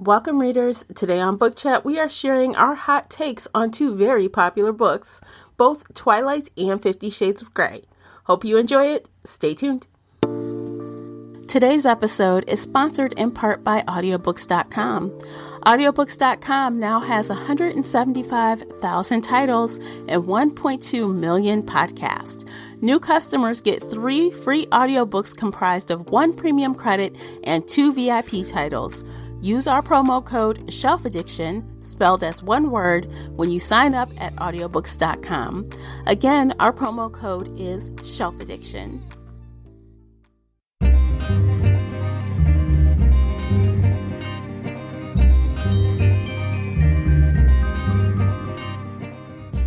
Welcome, readers. Today on Book Chat, we are sharing our hot takes on two very popular books, both Twilight and 50 Shades of Grey. Hope you enjoy it. Stay tuned. Today's episode is sponsored in part by audiobooks.com. Audiobooks.com now has 175,000 titles and 1.2 million podcasts. New customers get 3 free audiobooks comprised of 1 premium credit and 2 VIP titles. Use our promo code Shelf Addiction, spelled as one word, when you sign up at audiobooks.com. Again, our promo code is Shelf Addiction.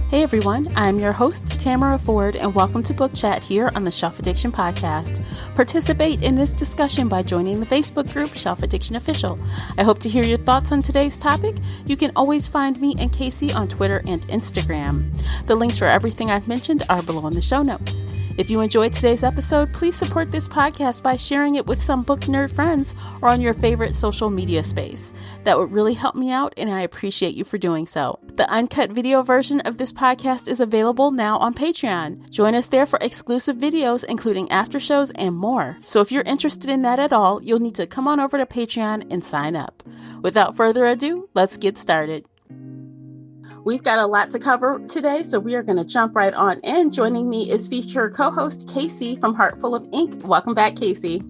Hey everyone, I'm your host, Tamara Ford, and welcome to Book Chat here on the Shelf Addiction Podcast. Participate in this discussion by joining the Facebook group Shelf Addiction Official. I hope to hear your thoughts on today's topic. You can always find me and Casey on Twitter and Instagram. The links for everything I've mentioned are below in the show notes. If you enjoyed today's episode, please support this podcast by sharing it with some book nerd friends or on your favorite social media space. That would really help me out, and I appreciate you for doing so. The uncut video version of this podcast is available now on Patreon. Join us there for exclusive videos, including after shows and more. So if you're interested in that at all, you'll need to come on over to Patreon and sign up. Without further ado, let's get started. We've got a lot to cover today, so we are going to jump right on in. Joining me is feature co-host Casey from Heartful of Ink. Welcome back, Casey.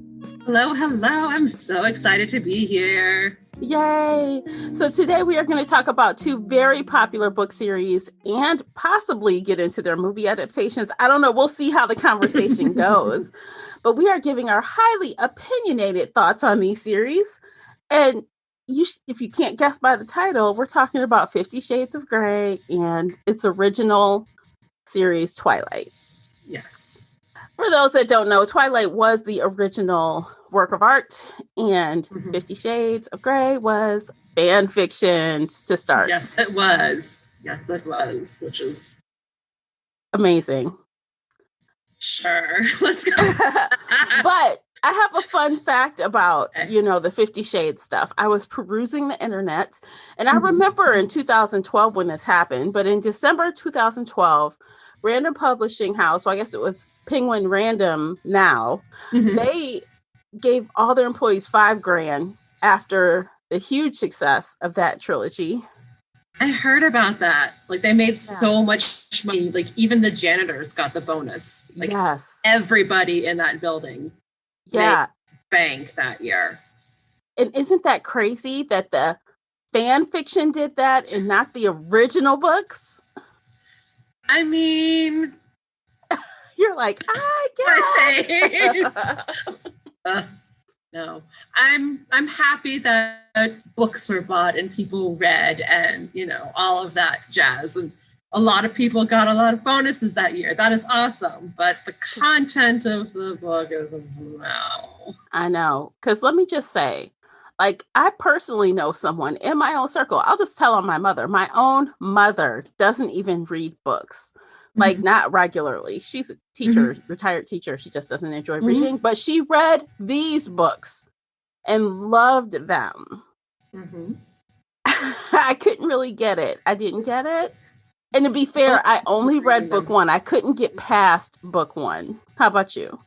Hello. I'm so excited to be here. Yay! So today we are going to talk about two very popular book series and possibly get into their movie adaptations. I don't know. We'll see how the conversation goes. But we are giving our highly opinionated thoughts on these series. And if you can't guess by the title, we're talking about 50 Shades of Grey and its original series, Twilight. Yes. For those that don't know, Twilight was the original work of art, and 50 Shades of Grey was fan fiction to start. Yes, it was. Which is amazing. Sure. Let's go. But I have a fun fact about, the 50 Shades stuff. I was perusing the internet, and I remember in 2012 when this happened, but in December 2012, Random Publishing House, well, I guess it was Penguin Random now, they gave all their employees $5,000 after the huge success of that trilogy. I heard about that. Like, they made so much money. Like, even the janitors got the bonus. Like, everybody in that building made bank that year. And isn't that crazy that the fan fiction did that and not the original books? I mean, you're like, I guess. No, I'm happy that books were bought and people read and, all of that jazz. And a lot of people got a lot of bonuses that year. That is awesome. But the content of the book is no. I know. Because let me just say, like, I personally know someone in my own circle. I'll just tell on my mother. My own mother doesn't even read books. Like, not regularly. She's a teacher, retired teacher. She just doesn't enjoy reading. But she read these books and loved them. I couldn't really get it. I didn't get it. And to be fair, I only read book 1. I couldn't get past book 1. How about you?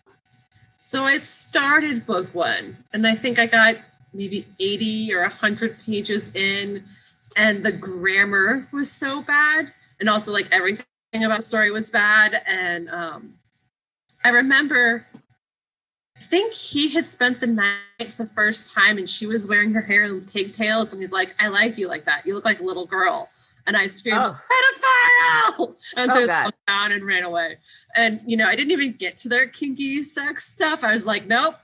So I started book 1, and I think I got maybe 80 or 100 pages in, and the grammar was so bad. And also, like, everything about the story was bad. And I remember, I think he had spent the night the first time, and she was wearing her hair in pigtails, and he's like, I like you like that. You look like a little girl. And I screamed, pedophile! And threw the book down and ran away. And, I didn't even get to their kinky sex stuff. I was like, nope,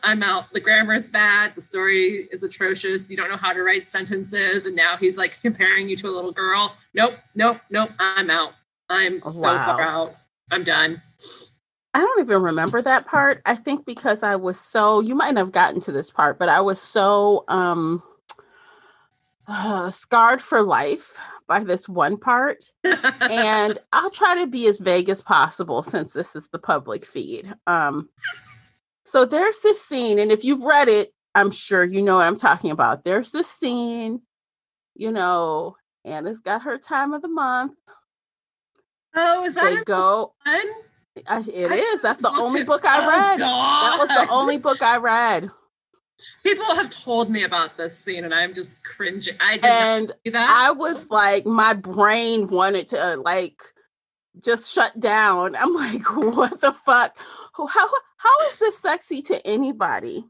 I'm out. The grammar is bad. The story is atrocious. You don't know how to write sentences. And now he's like comparing you to a little girl. Nope, I'm out. I'm so far out. I'm done. I don't even remember that part. I think because I was you might have gotten to this part, but I was so scarred for life by this one part. And I'll try to be as vague as possible since this is the public feed. So there's this scene, and if you've read it, I'm sure you know what I'm talking about. There's this scene, Anna's got her time of the month. Oh, is that they go? One? It is. That's the only book I read. God. That was the only book I read. People have told me about this scene, and I'm just cringing. I did not see that. I was like, my brain wanted to just shut down. I'm like, what the fuck? How is this sexy to anybody?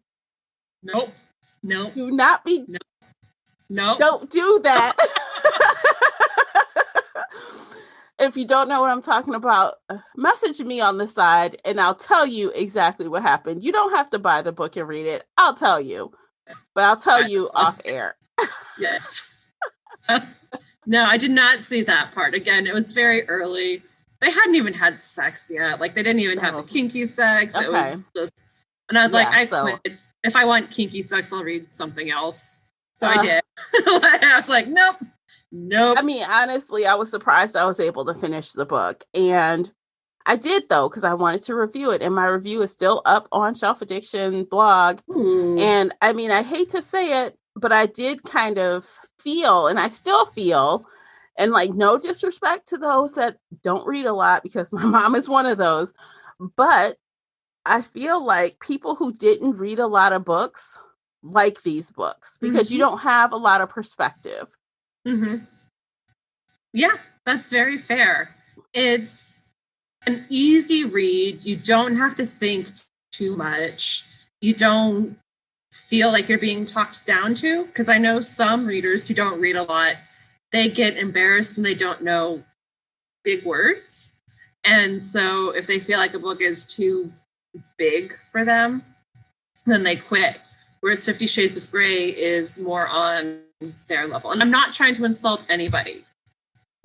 Nope. Do not be. Nope. Don't do that. If you don't know what I'm talking about, message me on the side and I'll tell you exactly what happened. You don't have to buy the book and read it. I'll tell you, but I'll tell you off air. Yes. No, I did not see that part. Again, it was very early. They hadn't even had sex yet. Like, they didn't even have the kinky sex. Okay. It was just, and I was like, I quit. If I want kinky sex, I'll read something else. So I did. I was like, nope. I mean, honestly, I was surprised I was able to finish the book. And I did, though, because I wanted to review it. And my review is still up on Shelf Addiction blog. Ooh. And I mean, I hate to say it, but I did kind of feel, and I still feel, and like, no disrespect to those that don't read a lot, because my mom is one of those. But I feel like people who didn't read a lot of books like these books, because you don't have a lot of perspective. Mm-hmm. Yeah, that's very fair. It's an easy read. You don't have to think too much. You don't feel like you're being talked down to, because I know some readers who don't read a lot, they get embarrassed when they don't know big words. And so if they feel like a book is too big for them, then they quit. Whereas 50 Shades of Grey is more on their level. And I'm not trying to insult anybody.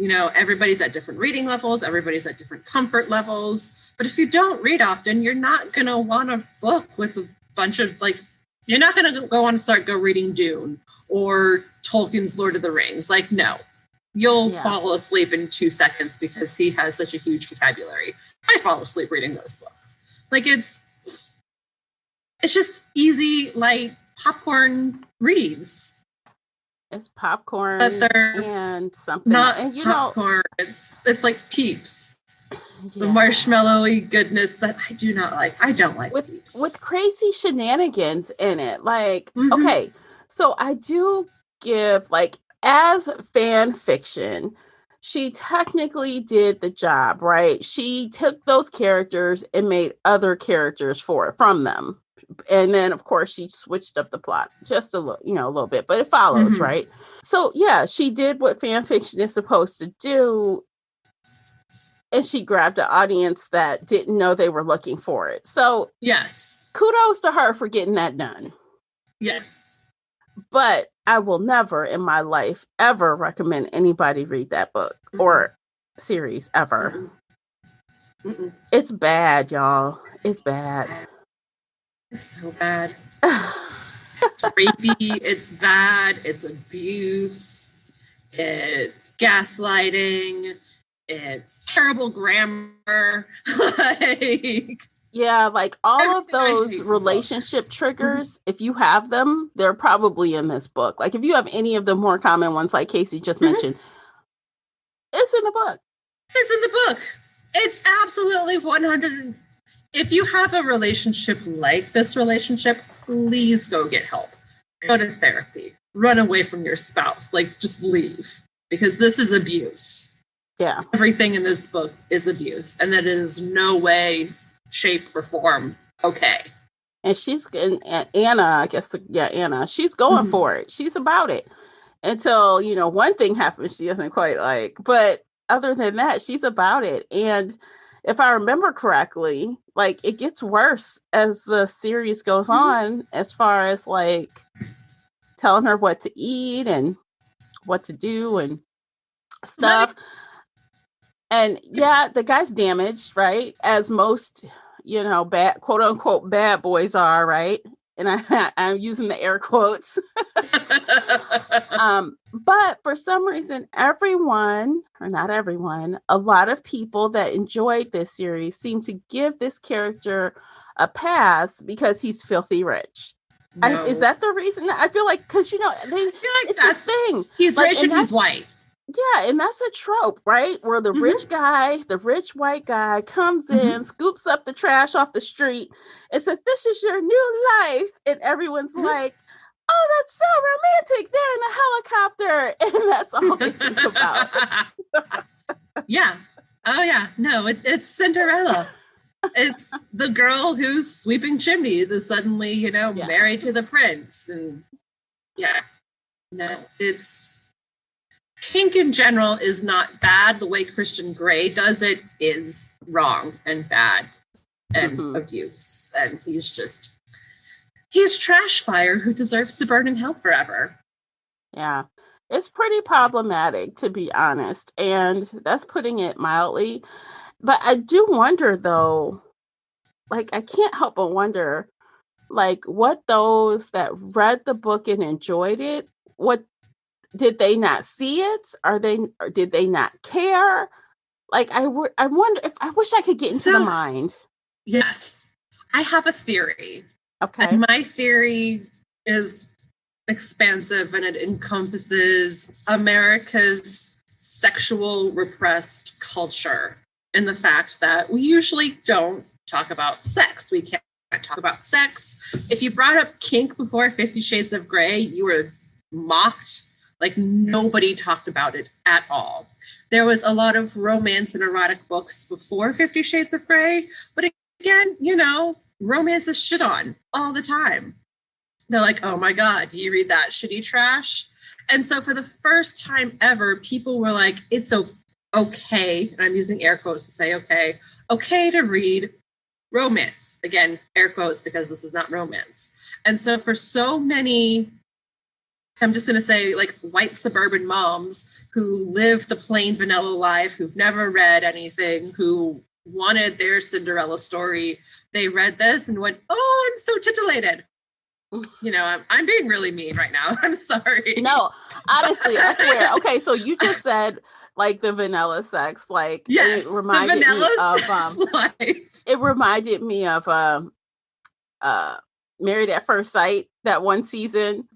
Everybody's at different reading levels. Everybody's at different comfort levels. But if you don't read often, you're not going to want a book with a bunch of, you're not going to go reading Dune or Tolkien's Lord of the Rings. No. You'll fall asleep in 2 seconds because he has such a huge vocabulary. I fall asleep reading those books. It's just easy, light popcorn reads. It's popcorn and something. Not and popcorn. It's like Peeps. The marshmallowy goodness that I do not like. I don't like Peeps. With crazy shenanigans in it. Okay, so I do give, as fan fiction, she technically did the job, right? She took those characters and made other characters from them. And then, of course, she switched up the plot just a little bit, but it follows, right? So, yeah, she did what fan fiction is supposed to do. And she grabbed an audience that didn't know they were looking for it. So, yes, kudos to her for getting that done. Yes. But I will never in my life ever recommend anybody read that book or series ever. It's bad, y'all. It's bad. It's so bad. It's rapey. It's bad. It's abuse. It's gaslighting. It's terrible grammar. Yeah, all of those relationship triggers, if you have them, they're probably in this book. If you have any of the more common ones, like Casey just mentioned, it's in the book. It's in the book. It's absolutely 100. If you have a relationship like this relationship, please go get help. Go to therapy. Run away from your spouse. Just leave. Because this is abuse. Yeah. Everything in this book is abuse. And that it is no way, shape, or form okay. And Anna, I guess, Anna, she's going for it. She's about it. Until, one thing happens she doesn't quite like. But other than that, she's about it. And if I remember correctly, it gets worse as the series goes on, as far as telling her what to eat and what to do and stuff. And the guy's damaged, right? As most, bad, quote unquote, bad boys are, right? And I'm using the air quotes. But for some reason, everyone, or not everyone, a lot of people that enjoyed this series seem to give this character a pass because he's filthy rich. No. Is that the reason? I feel like, because, you know, I feel like it's that's this thing. He's Like, rich and he's white. Yeah, and that's a trope, right? Where the rich guy, the rich white guy comes in, scoops up the trash off the street, and says, "This is your new life." And everyone's like, "Oh, that's so romantic. They're in a helicopter." And that's all they think about. Yeah. Oh, yeah. No, it's Cinderella. It's the girl who's sweeping chimneys is suddenly, you know, married to the prince. And yeah, no, it's kink in general is not bad. The way Christian Grey does it is wrong and bad and abuse. And he's trash fire who deserves to burn in hell forever. Yeah, it's pretty problematic, to be honest. And that's putting it mildly. But I do wonder, though, like, I can't help but wonder, like, what those that read the book and enjoyed it, what did they not see it? Or did they not care? Like, I wonder if I wish I could get into the mind. Yes, I have a theory. Okay. And my theory is expansive and it encompasses America's sexual repressed culture and the fact that we usually don't talk about sex. We can't talk about sex. If you brought up kink before 50 Shades of Grey, you were mocked. Like, nobody talked about it at all. There was a lot of romance and erotic books before 50 Shades of Grey, but again, you know, romance is shit on all the time. They're like, "Oh my God, do you read that shitty trash?" And so for the first time ever, people were like, it's okay, and I'm using air quotes to say okay to read romance. Again, air quotes, because this is not romance. And so for so many, I'm just going to say, like, white suburban moms who live the plain vanilla life, who've never read anything, who wanted their Cinderella story, they read this and went, "Oh, I'm so titillated." You know, I'm being really mean right now. I'm sorry. No, honestly, I swear. Okay, so you just said, like, the vanilla sex, like, yes, it reminded the vanilla me sex of life. It reminded me of Married at First Sight, that one season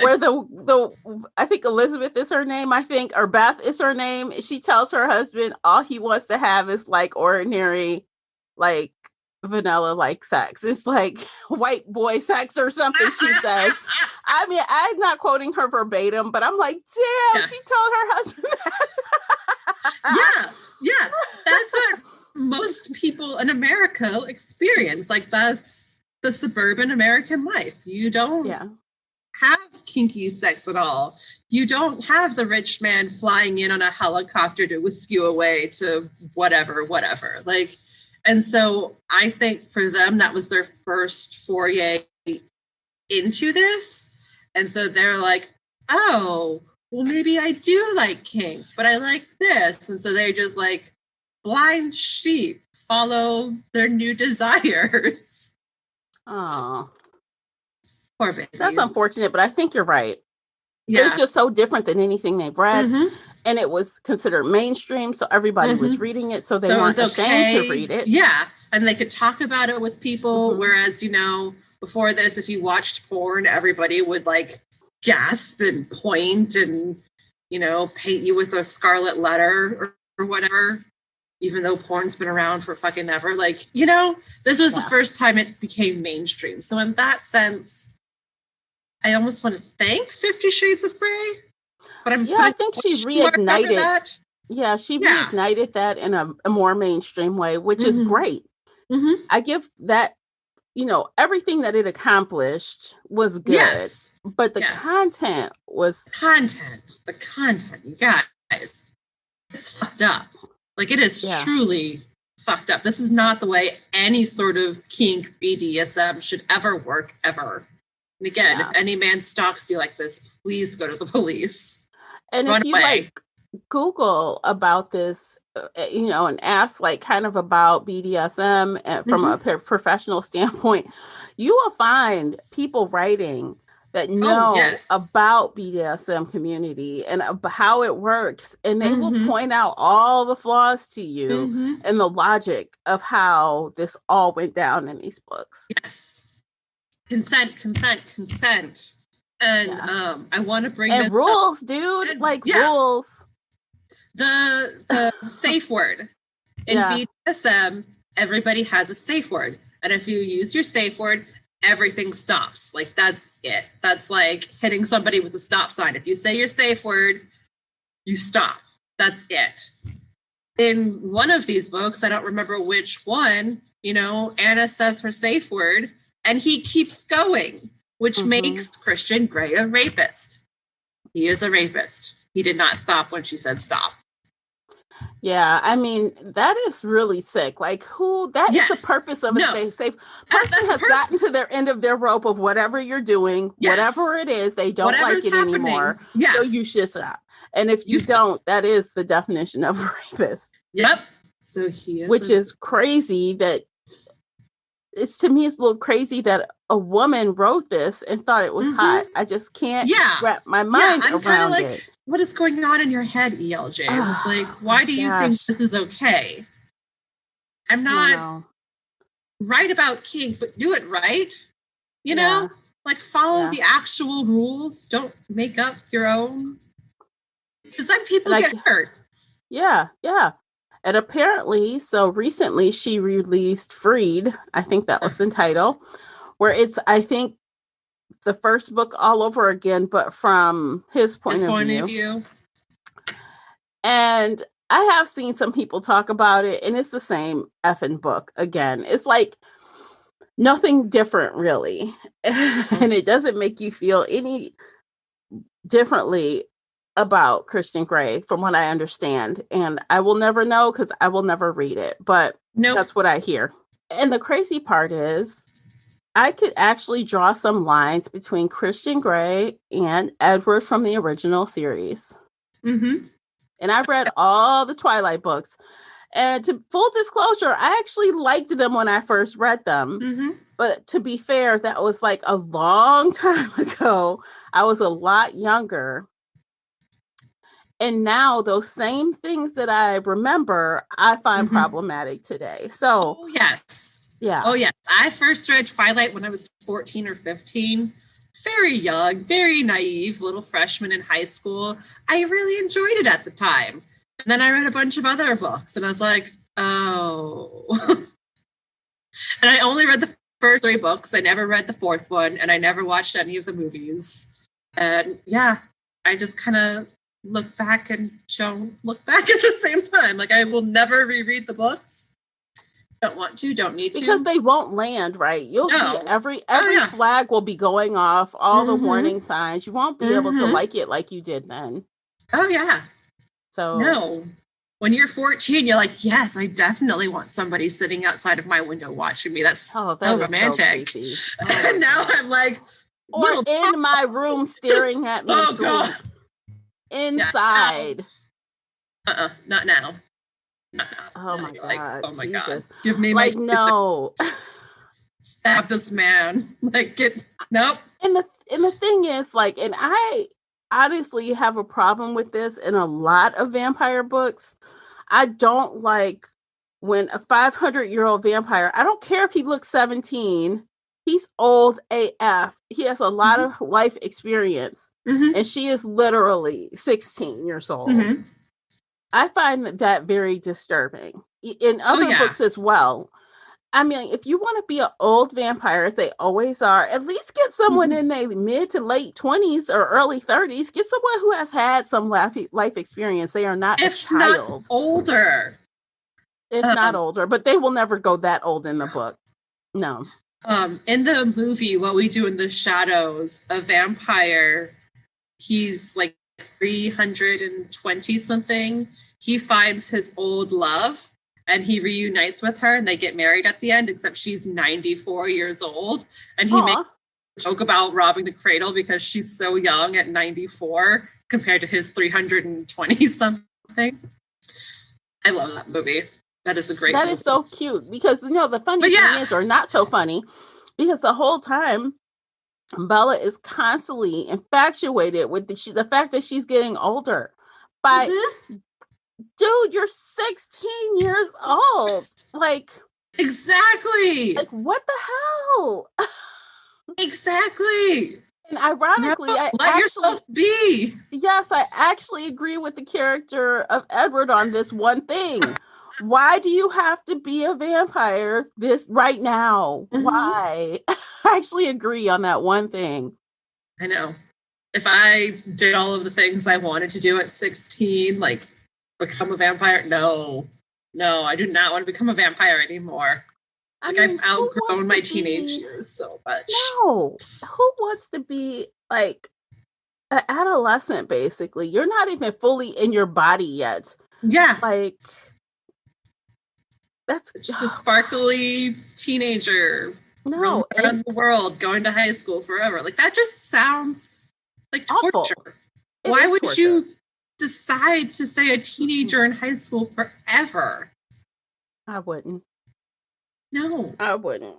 where the I think Elizabeth is her name, or Beth is her name. She tells her husband all he wants to have is, like, ordinary, like, vanilla, like, sex. It's like white boy sex or something, she says. I mean, I'm not quoting her verbatim, but I'm like, damn, she told her husband that. Yeah. That's what most people in America experience. Like, that's the suburban American life. You don't have kinky sex at all. You don't have the rich man flying in on a helicopter to whisk you away to whatever. Like, and so I think for them, that was their first foray into this. And so they're like, "Oh, well, maybe I do like kink, but I like this." And so they just, like, blind sheep follow their new desires. Oh, poor babies. That's unfortunate, but I think you're right. Yeah. It was just so different than anything they've read. And it was considered mainstream, so everybody was reading it, so they weren't ashamed to read it. Yeah, and they could talk about it with people, whereas, you know, before this, if you watched porn, everybody would, like, gasp and point and, you know, paint you with a scarlet letter or whatever, even though porn's been around for fucking ever. Like, you know, this was the first time it became mainstream. So in that sense, I almost want to thank 50 Shades of Grey. But I think she reignited that. Yeah, she reignited that in a more mainstream way, which is great. I give that, you know, everything that it accomplished was good, but the content was the content, you guys, it's fucked up. Like, it is truly fucked up. This is not the way any sort of kink BDSM should ever work, ever. And again, if any man stalks you like this, please go to the police. And Run if you away. like Google about this, you know, and ask, like, kind of about BDSM from a professional standpoint, you will find people writing that know about BDSM community and about how it works. And they will point out all the flaws to you and the logic of how this all went down in these books. Yes. consent. And I want to bring and this rules, up. dude. And, like rules. The safe word in BDSM, everybody has a safe word. And if you use your safe word, everything stops. Like, that's it. That's like hitting somebody with a stop sign. If you say your safe word, you stop. That's it. In one of these books, I don't remember which one, Anna says her safe word and he keeps going, which makes Christian Grey a rapist. He is a rapist. He did not stop when she said stop. Yeah, I mean, that is really sick. Like, is the purpose of a safe person has gotten to their end of their rope of whatever you're doing, whatever it is, they don't like it anymore. Yeah. So you should stop. And if you don't, that is the definition of a rapist. Yep. So he is, which is crazy that to me, it's a little crazy that a woman wrote this and thought it was hot. I just can't wrap my mind around like, it. What is going on in your head, ELJ? It was like, why do you think this is okay? I'm not right about kink, but do it right. You know, like follow the actual rules. Don't make up your own. Because then people get hurt. Yeah, yeah. And apparently, so recently she released Freed, I think that was the title, where it's, I think, the first book all over again, but from his point of view. And I have seen some people talk about it, and it's the same effing book again. It's like nothing different, really. And it doesn't make you feel any differently about Christian Grey, from what I understand. And I will never know because I will never read it. But that's what I hear. And the crazy part is I could actually draw some lines between Christian Grey and Edward from the original series. And I've read all the Twilight books. And to full disclosure, I actually liked them when I first read them. But to be fair, that was like a long time ago. I was a lot younger. And now those same things that I remember, I find problematic today. So, I first read Twilight when I was 14 or 15. Very young, very naive, little freshman in high school. I really enjoyed it at the time. And then I read a bunch of other books and I was like, oh. And I only read the first 3 books. I never read the 4th one, and I never watched any of the movies. And I just kind of look back and don't look back at the same time. Like, I will never reread the books. Don't want to, don't need to. Because they won't land, right? You'll see every flag will be going off, all the warning signs. You won't be able to like it like you did then. Oh, yeah. So no. When you're 14, you're like, yes, I definitely want somebody sitting outside of my window watching me. That's so romantic. So and now I'm like, or in my room staring at me. Oh, God. Inside. Not now. Oh my God. Oh my Jesus. God. Give me like my no. Stab this man. Like nope. And the thing is, like, and I honestly have a problem with this in a lot of vampire books. I don't like when a 500-year-old vampire, I don't care if he looks 17, he's old AF. He has a lot of life experience. And she is literally 16 years old. I find that very disturbing. In other books as well. I mean, if you want to be an old vampire, as they always are, at least get someone in their mid to late 20s or early 30s. Get someone who has had some life experience. They are not a child. Not older. If not older, but they will never go that old in the book. No. In the movie, What We Do in the Shadows, a vampire, he's like 320 something. He finds his old love and he reunites with her and they get married at the end, except she's 94 years old. And he makes a joke about robbing the cradle because she's so young at 94 compared to his 320 something. I love that movie. That is a great movie. That is so cute because, the funny thing is, or not so funny, because the whole time Bella is constantly infatuated with the fact that she's getting older. By dude, you're 16 years old. Like, exactly. Like, what the hell? Exactly. And ironically, let yourself be. Yes, I actually agree with the character of Edward on this one thing. Why do you have to be a vampire this right now? Mm-hmm. Why? I actually agree on that one thing. I know. If I did all of the things I wanted to do at 16, like become a vampire, no, I do not want to become a vampire anymore. Like, I've outgrown my teenage years so much. No, who wants to be like an adolescent? Basically, you're not even fully in your body yet. Yeah, like that's just a sparkly teenager. No, around the world, going to high school forever. Like, that just sounds like torture. Awful. Why would torture. You decide to stay a teenager in high school forever? I wouldn't. No, I wouldn't.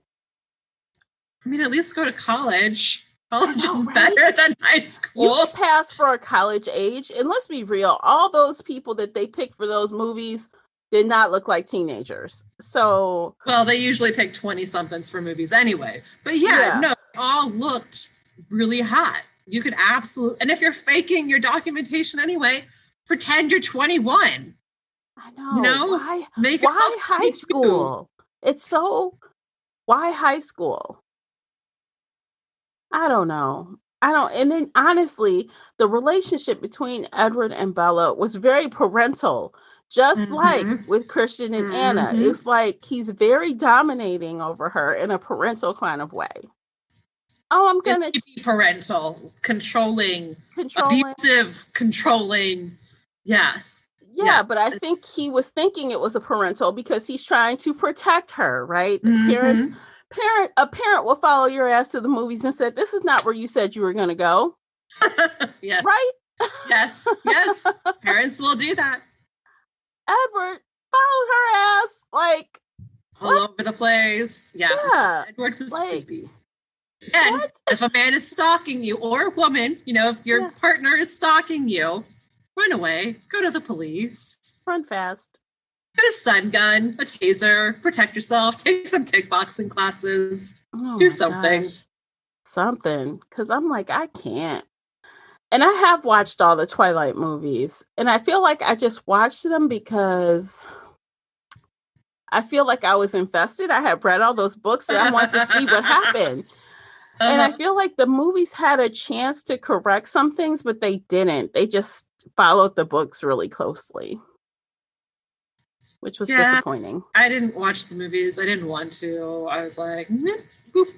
I mean, at least go to college. College is better than high school. You can pass for a college age, and let's be real, all those people that they picked for those movies did not look like teenagers. So, well, they usually pick 20-somethings for movies anyway. But yeah, no, they all looked really hot. You could absolutely, and if you're faking your documentation anyway, pretend you're 21. I know. Why high school? It's so, why high school? I don't know. And then honestly, the relationship between Edward and Bella was very parental, just like with Christian and Anna. It's like he's very dominating over her in a parental kind of way. Oh, I'm going to be parental, controlling, abusive, controlling. Yes. Yeah, but I think he was thinking it was a parental because he's trying to protect her, right? A parent will follow your ass to the movies and said, "This is not where you said you were going to go." Yes. Right? Yes. Parents will do that. Edward followed her ass like all over the place. Yeah. Edward was creepy. And if a man is stalking you, or a woman, if your partner is stalking you, run away. Go to the police. Run fast. Get a stun gun, a taser, protect yourself, take some kickboxing classes, do something. Gosh. Something. Because I'm like, I can't. And I have watched all the Twilight movies. And I feel like I just watched them because I feel like I was invested. I had read all those books and I wanted to see what happened. And I feel like the movies had a chance to correct some things, but they didn't. They just followed the books really closely, which was disappointing. I didn't watch the movies. I didn't want to. I was like, boop.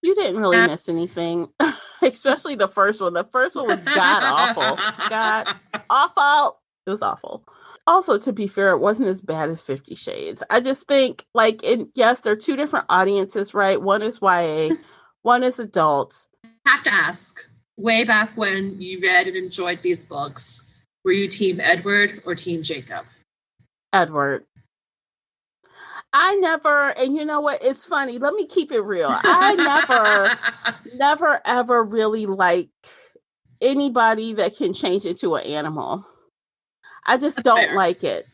You didn't really miss anything, especially the first one. The first one was god awful. God awful. It was awful. Also, to be fair, it wasn't as bad as 50 Shades. I just think, yes, they're two different audiences, right? One is YA, one is adult. I have to ask, way back when you read and enjoyed these books, were you team Edward or team Jacob? Edward. I never, and you know what? It's funny. Let me keep it real. I never, ever really like anybody that can change into an animal. I just don't like it.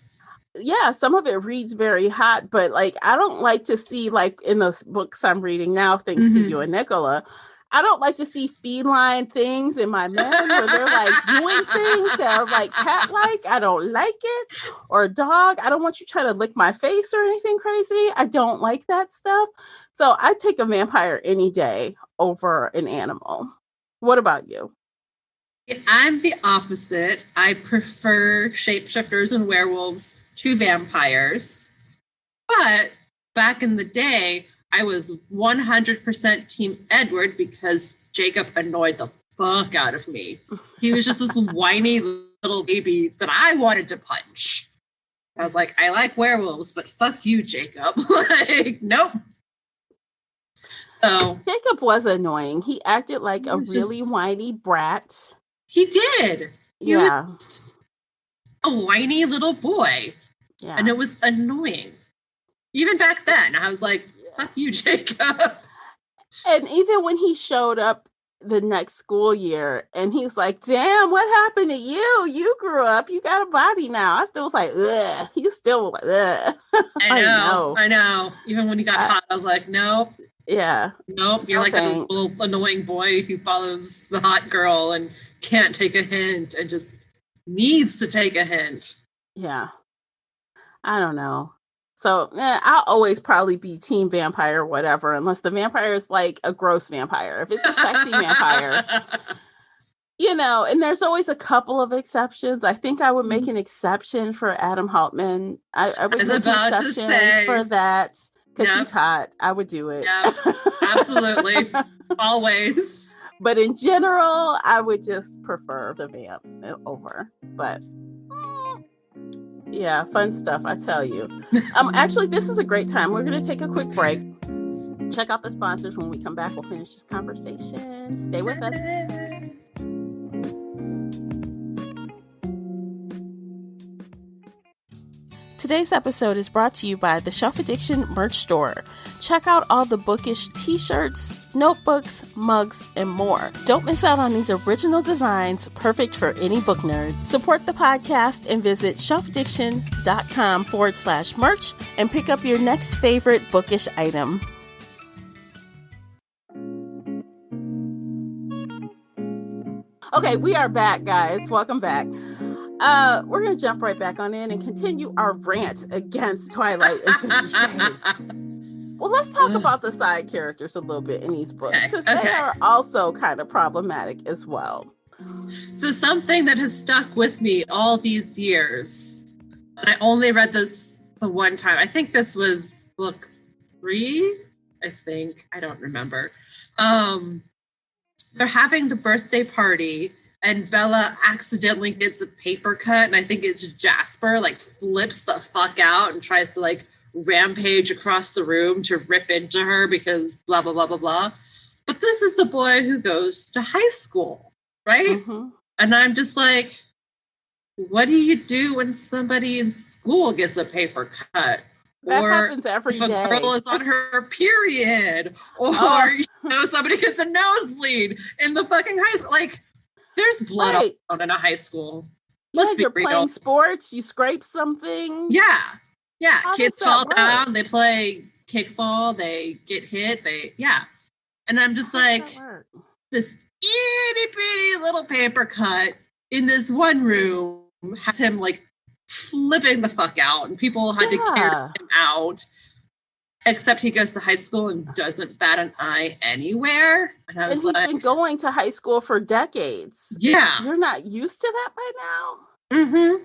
Yeah, some of it reads very hot, but I don't like to see, in those books I'm reading now, thanks to you and Nicola, I don't like to see feline things in my men where they're doing things that are cat-like. I don't like it. Or a dog. I don't want you trying to lick my face or anything crazy. I don't like that stuff. So I take a vampire any day over an animal. What about you? I'm the opposite. I prefer shapeshifters and werewolves to vampires. But back in the day, I was 100% team Edward because Jacob annoyed the fuck out of me. He was just this whiny little baby that I wanted to punch. I was like, I like werewolves, but fuck you, Jacob. Nope. So Jacob was annoying. He acted like a really whiny brat. He did. He was a whiny little boy. Yeah. And it was annoying. Even back then, I was like, fuck you, Jacob. And even when he showed up the next school year and he's like, damn, what happened to you? You grew up. You got a body now. I still was like, ugh. He still was like, ugh. I know. Even when he got hot, I was like, no, Yeah. Nope, you're like a little annoying boy who follows the hot girl and can't take a hint and just needs to take a hint. Yeah. I don't know. So I'll always probably be team vampire or whatever, unless the vampire is like a gross vampire. If it's a sexy vampire, and there's always a couple of exceptions. I think I would make an exception for Adam Haltman. I would make an exception for that because he's hot. I would do it. Yep, absolutely. Always. But in general, I would just prefer the vamp over. But yeah, fun stuff, I tell you. Actually, this is a great time. We're going to take a quick break. Check out the sponsors. When we come back, we'll finish this conversation. Stay with us. Today's episode is brought to you by the Shelf Addiction merch store. Check out all the bookish t-shirts, notebooks, mugs, and more. Don't miss out on these original designs, perfect for any book nerd. Support the podcast and visit shelfaddiction.com/merch and pick up your next favorite bookish item. Okay, we are back, guys. Welcome back. We're going to jump right back on in and continue our rant against Twilight and 50 Shades. Well, let's talk about the side characters a little bit in these books, because they are also kind of problematic as well. So something that has stuck with me all these years, and I only read this the one time. I think this was book 3, I don't remember. They're having the birthday party, and Bella accidentally gets a paper cut, and I think it's Jasper, like, flips the fuck out and tries to, like, rampage across the room to rip into her because blah, blah, blah, blah, blah. But this is the boy who goes to high school, right? Mm-hmm. And I'm just like, what do you do when somebody in school gets a paper cut? That happens every day. If a girl is on her period, or, somebody gets a nosebleed in the fucking high school. Like, there's blood all in a high school. Let's be you're real. Playing sports, you scrape something. Yeah. Kids fall down, they play kickball, they get hit, And I'm just like, this itty bitty little paper cut in this one room has him like flipping the fuck out, and people had to carry him out. Except he goes to high school and doesn't bat an eye anywhere. And I was he's been going to high school for decades. Yeah. You're not used to that by now?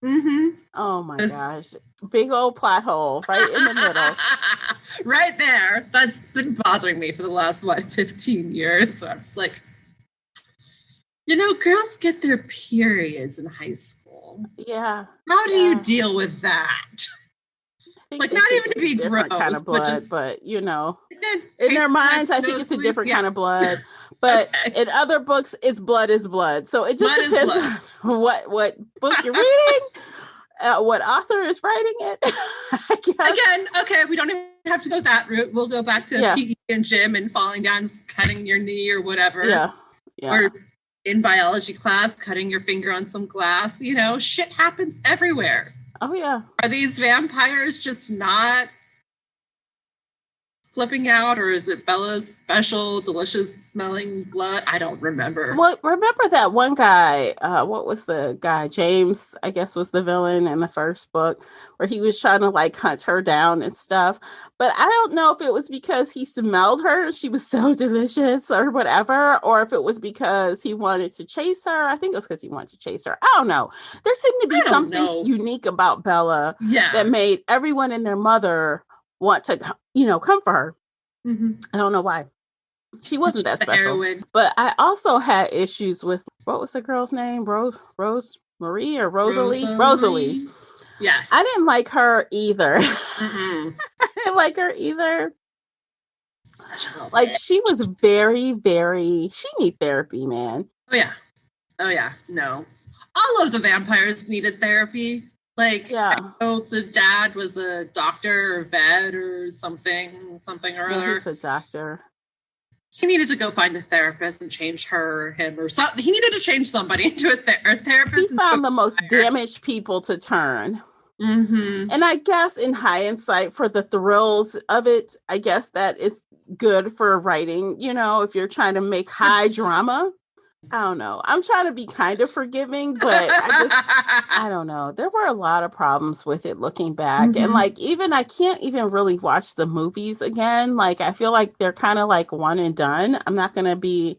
Mm-hmm. Oh my gosh. Big old plot hole right in the middle. Right there. That's been bothering me for the last, 15 years. So I'm just like, girls get their periods in high school. Yeah. How do you deal with that? Like, not even to be gross, kind of blood, but in their minds, I think it's a different kind of blood. But in other books, it's blood is blood. So it just depends on what book you're reading, what author is writing it. I guess. Again, okay, we don't even have to go that route. We'll go back to Piggy and Jim and falling down, cutting your knee or whatever. Yeah. Or in biology class, cutting your finger on some glass. Shit happens everywhere. Oh, yeah. Are these vampires just not flipping out, or is it Bella's special, delicious smelling blood? I don't remember. Well, remember that one guy, what was the guy? James, I guess, was the villain in the first book, where he was trying to, like, hunt her down and stuff. But I don't know if it was because he smelled her, she was so delicious or whatever, or if it was because he wanted to chase her. I think it was because he wanted to chase her. I don't know. There seemed to be something unique about Bella that made everyone and their mother want to, come for her. Mm-hmm. I don't know why. She wasn't that special. But I also had issues with, what was the girl's name? Rose Marie or Rosalie? Rosalie. Yes. I didn't like her either. Mm-hmm. I didn't like her either. Like, she was very, very, she needed therapy, man. Oh yeah. No. All of the vampires needed therapy. Like, I know the dad was a doctor or vet or something or other. He's a doctor. He needed to go find a therapist and change her or him or something. He needed to change somebody into a therapist. He found the most damaged people to turn. Mm-hmm. And I guess in hindsight, for the thrills of it, I guess that is, good for writing, if you're trying to make high drama. I don't know. I'm trying to be kind of forgiving, but I don't know. There were a lot of problems with it looking back. Mm-hmm. And I can't even really watch the movies again. I feel like they're kind of one and done. I'm not going to be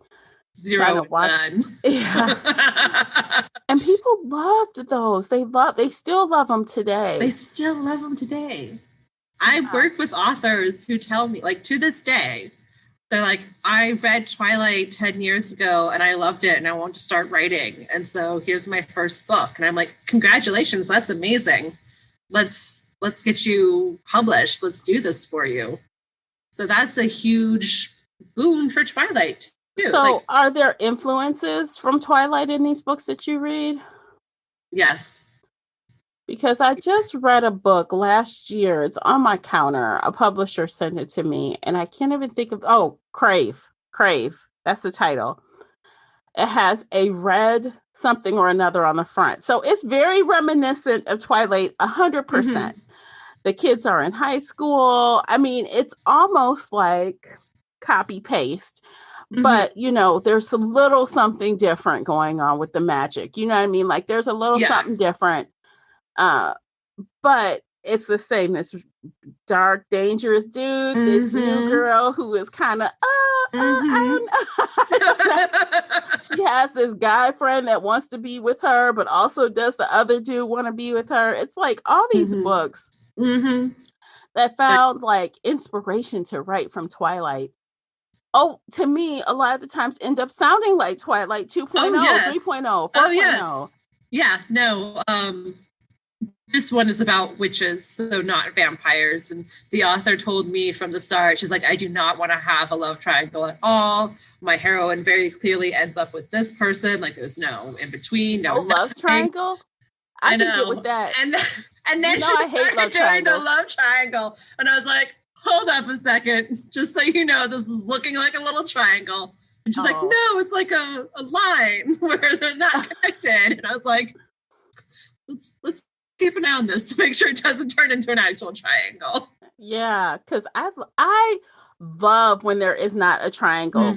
trying to watch. Yeah. And people loved those. They still love them today. They still love them today. I work with authors who tell me, to this day, they're like, I read Twilight 10 years ago and I loved it and I want to start writing. And so here's my first book. And I'm like, congratulations, that's amazing. Let's get you published. Let's do this for you. So that's a huge boon for Twilight too. So are there influences from Twilight in these books that you read? Yes. Because I just read a book last year. It's on my counter. A publisher sent it to me, and I can't even think of... Oh, Crave. That's the title. It has a red something or another on the front. So it's very reminiscent of Twilight, 100%. Mm-hmm. The kids are in high school. I mean, it's almost like copy-paste. Mm-hmm. But, there's a little something different going on with the magic. You know what I mean? There's a little something different. But it's the same. This dark, dangerous dude, this new girl who is kind of, I don't know. She has this guy friend that wants to be with her, but also does the other dude want to be with her? It's all these books that found inspiration to write from Twilight. Oh, to me, a lot of the times end up sounding like Twilight 2.0, 3.0, 4.0. Oh, yes. Yeah, no. This one is about witches, so not vampires. And the author told me from the start, she's like, I do not want to have a love triangle at all. My heroine very clearly ends up with this person. There's no in between, no love triangle. I know. Can get with that. And then she started doing the love triangle, and I was like, hold up a second, just so you know, this is looking like a little triangle. And she's like, no, it's like a line where they're not connected. And I was like, let's keep an eye on this to make sure it doesn't turn into an actual triangle. Yeah, because I love when there is not a triangle.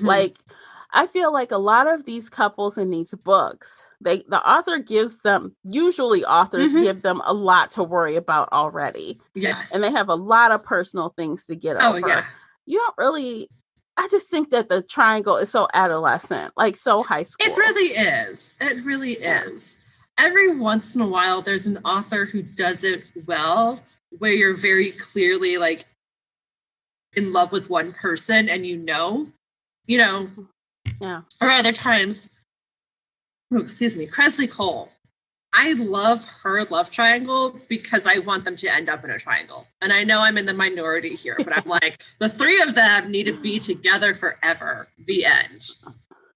I feel like a lot of these couples in these books, the author gives them, usually authors give them a lot to worry about already. Yes. And they have a lot of personal things to get over. Yeah. You don't really, I just think that the triangle is so adolescent, so high school. It really is. It really is. Every once in a while, there's an author who does it well, where you're very clearly in love with one person and yeah. Or other times, Kresley Cole. I love her love triangle because I want them to end up in a triangle. And I know I'm in the minority here, but I'm like, the three of them need to be together forever, the end.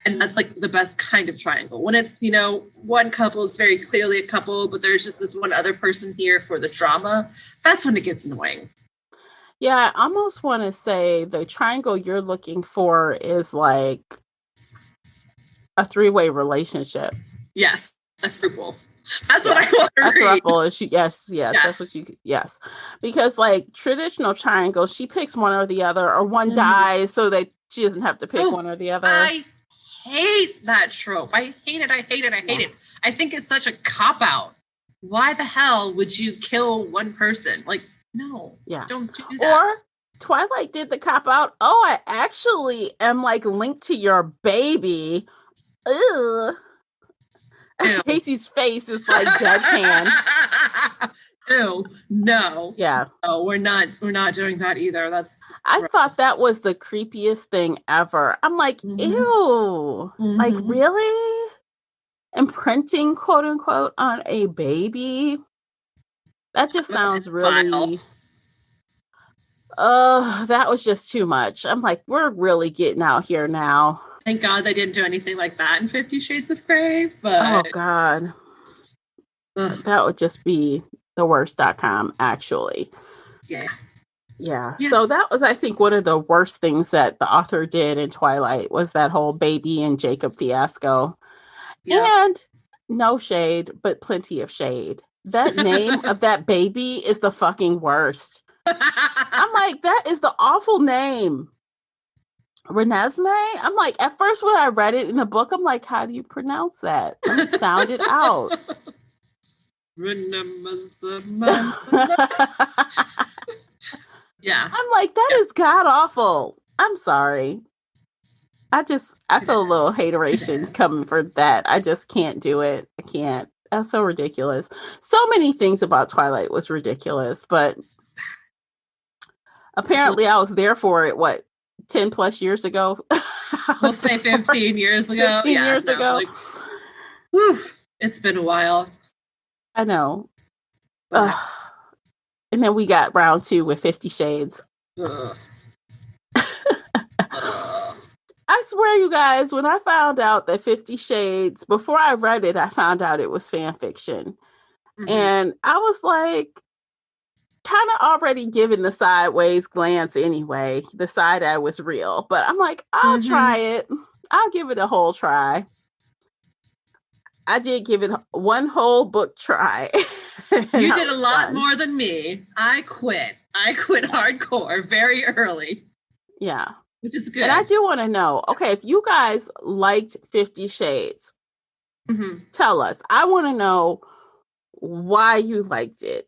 And that's the best kind of triangle. When it's, one couple is very clearly a couple, but there's just this one other person here for the drama. That's when it gets annoying. Yeah, I almost want to say the triangle you're looking for is a three-way relationship. Yes, a throuple. That's what I want to read. A yes, that's what you, yes. Because traditional triangle, she picks one or the other, or one dies so that she doesn't have to pick one or the other. I hate that trope. I hate it. I think it's such a cop-out. Why the hell would you kill one person? No. Yeah. Don't do that. Or Twilight did the cop-out. Oh, I actually am linked to your baby. Ugh. Casey's face is deadpan. Ew, no. Yeah. No, we're not doing that either. I thought that was the creepiest thing ever. I'm ew. Really? Imprinting, quote unquote, on a baby? That just sounds really... that was just too much. I'm we're really getting out here now. Thank God they didn't do anything like that in 50 Shades of Grey, but... Oh, God. That would just be the worst.com, actually. Yeah. So that was, I think, one of the worst things that the author did in Twilight was that whole baby and Jacob fiasco. Yeah. And no shade, but plenty of shade. That name of that baby is the fucking worst. I'm that is the awful name. Renesmee? I'm like, at first when I read it in the book, I'm like, how do you pronounce that? Let me sound it out. Yeah. I'm like, that is god awful. I'm sorry. I feel a little hateration coming for that. I just can't do it. I can't. That's so ridiculous. So many things about Twilight was ridiculous, but apparently I was there for it, 10 plus years ago? We'll say 15 years ago. 15 years ago. Like, whew, it's been a while. I know. And then we got round 2 with 50 Shades. I swear, you guys, when I found out that 50 Shades, before I read it, I found out it was fan fiction. Mm-hmm. And I was like, kind of already giving the sideways glance anyway. The side eye was real. But I'm like, I'll try it. I'll give it a whole try. I did give it one whole book try. You did a lot more than me. I quit hardcore very early. Yeah. Which is good. And I do want to know, okay, if you guys liked 50 Shades, tell us. I want to know why you liked it.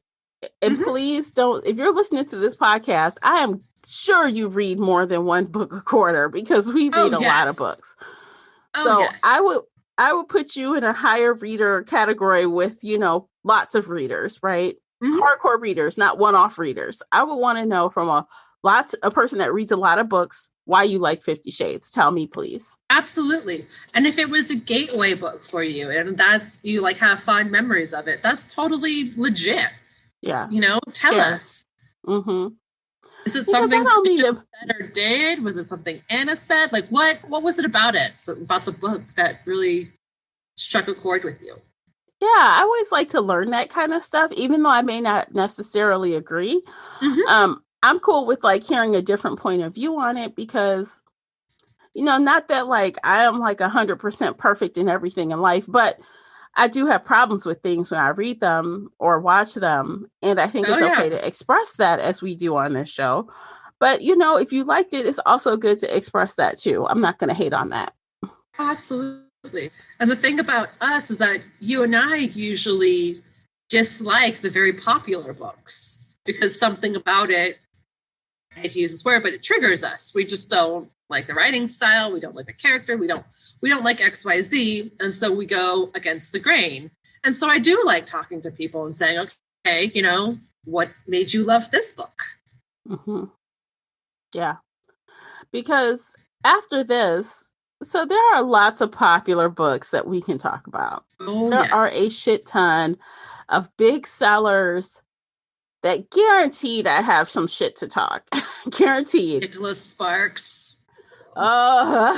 And please don't, if you're listening to this podcast, I am sure you read more than one book a quarter because we read a lot of books. I would put you in a higher reader category with, lots of readers, right? Hardcore readers, not one-off readers. I would want to know from a person that reads a lot of books, why you like 50 Shades. Tell me, please. Absolutely. And if it was a gateway book for you and that's, you like have fond memories of it, that's totally legit. Yeah. Tell us. Is it something Christian said or did? Was it something Anna said? Like what was it about the book that really struck a chord with you? Yeah, I always like to learn that kind of stuff, even though I may not necessarily agree. I'm cool with hearing a different point of view on it because, not that I am 100% perfect in everything in life, but I do have problems with things when I read them or watch them. And I think it's okay to express that as we do on this show. But, if you liked it, it's also good to express that too. I'm not going to hate on that. Absolutely. And the thing about us is that you and I usually dislike the very popular books because something about it, I hate to use this word, but it triggers us. We just don't like the writing style. We don't like the character. We don't like XYZ. And so we go against the grain. And so I do like talking to people and saying, okay, what made you love this book? Yeah. Because after this, so there are lots of popular books that we can talk about. There are a shit ton of big sellers that guaranteed I have some shit to talk. Guaranteed. Nicholas Sparks. Some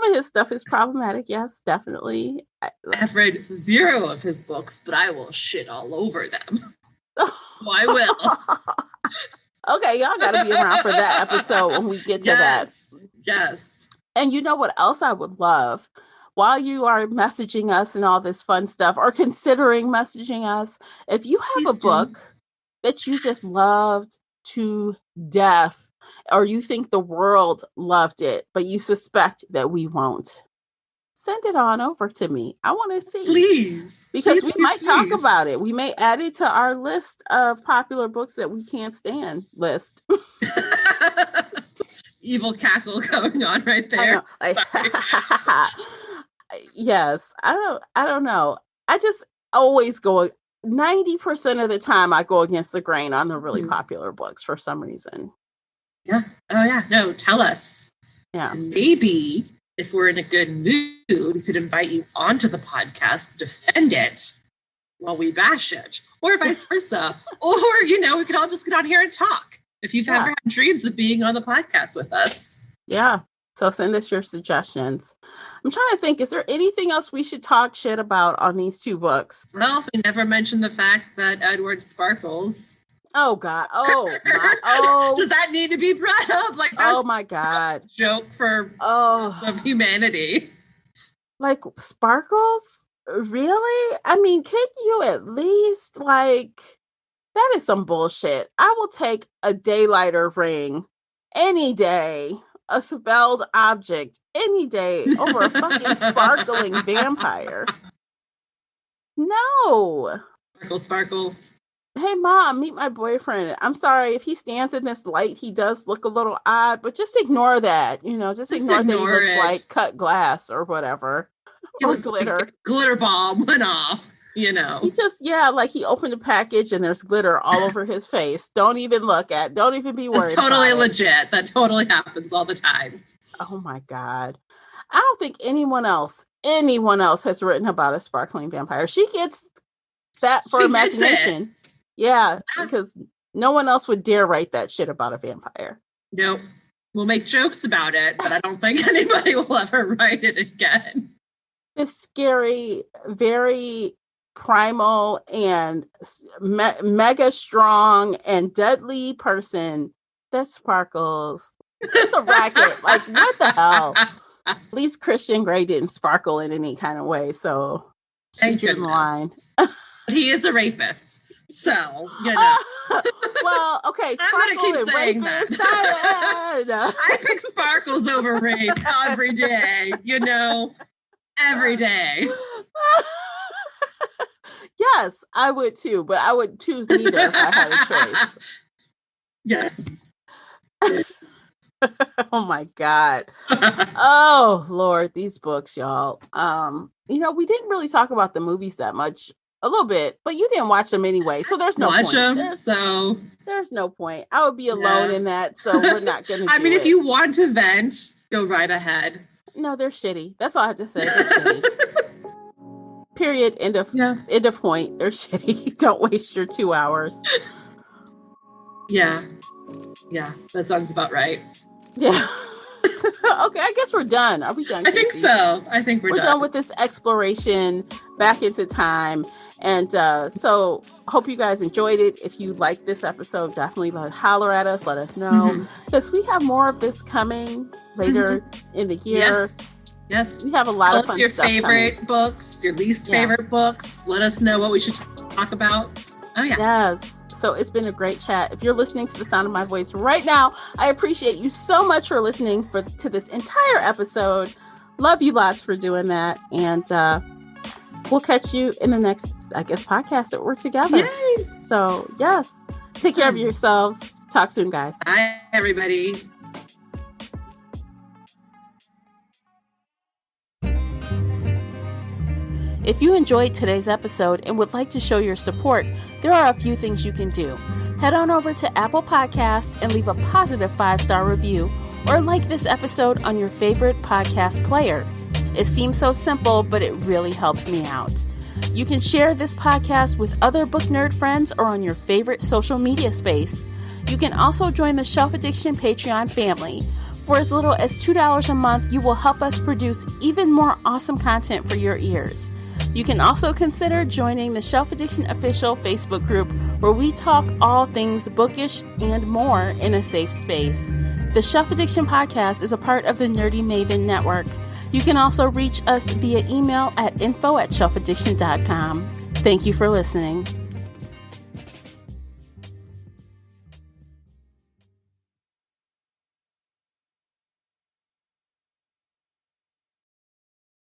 of his stuff is problematic. Yes, definitely. I've read 0 of his books, but I will shit all over them. I will. Okay, y'all got to be around for that episode when we get to that. Yes. And you know what else I would love? While you are messaging us and all this fun stuff, or considering messaging us, if you have a book that you just loved to death, or you think the world loved it, but you suspect that we won't, send it on over to me. I want to see. Please. Because we might talk about it. We may add it to our list of popular books that we can't stand list. Evil cackle going on right there. Yes. I don't know. I just always go 90% of the time I go against the grain on the really popular books for some reason. Yeah. Oh yeah. No, tell us. Yeah. And maybe if we're in a good mood, we could invite you onto the podcast to defend it while we bash it, or vice versa. Or, we could all just get on here and talk. If you've ever had dreams of being on the podcast with us. Yeah. So send us your suggestions. I'm trying to think, is there anything else we should talk shit about on these 2 books? Well, we never mentioned the fact that Edward Sparkles. Oh, God. Oh. Does that need to be brought up? That's my God. Joke for of humanity. Sparkles? Really? I mean, could you at least, that is some bullshit. I will take a daylighter ring any day. A spelled object any day over a fucking sparkling vampire. No. Sparkle, sparkle. Hey, Mom, meet my boyfriend. I'm sorry, if he stands in this light, he does look a little odd, but just ignore that. You know, just ignore that he looks like cut glass or whatever. Or glitter. Like glitter bomb went off, you know. He just, like he opened a package and there's glitter all over his face. Don't even look at, don't even be worried. It's totally legit. That totally happens all the time. Oh my God. I don't think anyone else has written about a sparkling vampire. She gets that for imagination. Yeah, because no one else would dare write that shit about a vampire. Nope. We'll make jokes about it, but I don't think anybody will ever write it again. This scary, very primal and mega strong and deadly person that sparkles. It's a racket. Like, what the hell? At least Christian Grey didn't sparkle in any kind of way, so she drew the line. He is a rapist. So, you know. Well, okay. I'm going to keep saying that. I pick sparkles over rape every day, you know, every day. Yes, I would too, but I would choose neither if I had a choice. Yes. Oh my God. Oh Lord, these books, y'all. You know, we didn't really talk about the movies that much. A little bit, but you didn't watch them anyway, so there's no point. There's no point. I would be alone in that, so we're not going to I mean, if you want to vent, go right ahead. No, they're shitty. That's all I have to say. They're shitty. Period. End of point. They're shitty. Don't waste your 2 hours. Yeah, that sounds about right. Yeah. Okay, I guess we're done. Are we done, Casey? I think so. I think we're done with this exploration back into time. And so hope you guys enjoyed it. If you like this episode, definitely holler at us. Let us know. Because we have more of this coming later in the year. Yes. We have a lot of fun your stuff favorite coming. Books, your least favorite books. Let us know what we should talk about. Oh, yeah. Yes. So it's been a great chat. If you're listening to the sound of my voice right now, I appreciate you so much for listening to this entire episode. Love you lots for doing that. And we'll catch you in the next, I guess, podcast that we're together. Yay! So, yes. Take care of yourselves. Talk soon, guys. Bye, everybody. If you enjoyed today's episode and would like to show your support, there are a few things you can do. Head on over to Apple Podcasts and leave a positive 5-star review, or like this episode on your favorite podcast player. It seems so simple, but it really helps me out. You can share this podcast with other book nerd friends or on your favorite social media space. You can also join the Shelf Addiction Patreon family. For as little as $2 a month, you will help us produce even more awesome content for your ears. You can also consider joining the Shelf Addiction Official Facebook group, where we talk all things bookish and more in a safe space. The Shelf Addiction Podcast is a part of the Nerdy Maven Network. You can also reach us via email at info@shelfaddiction.com. Thank you for listening.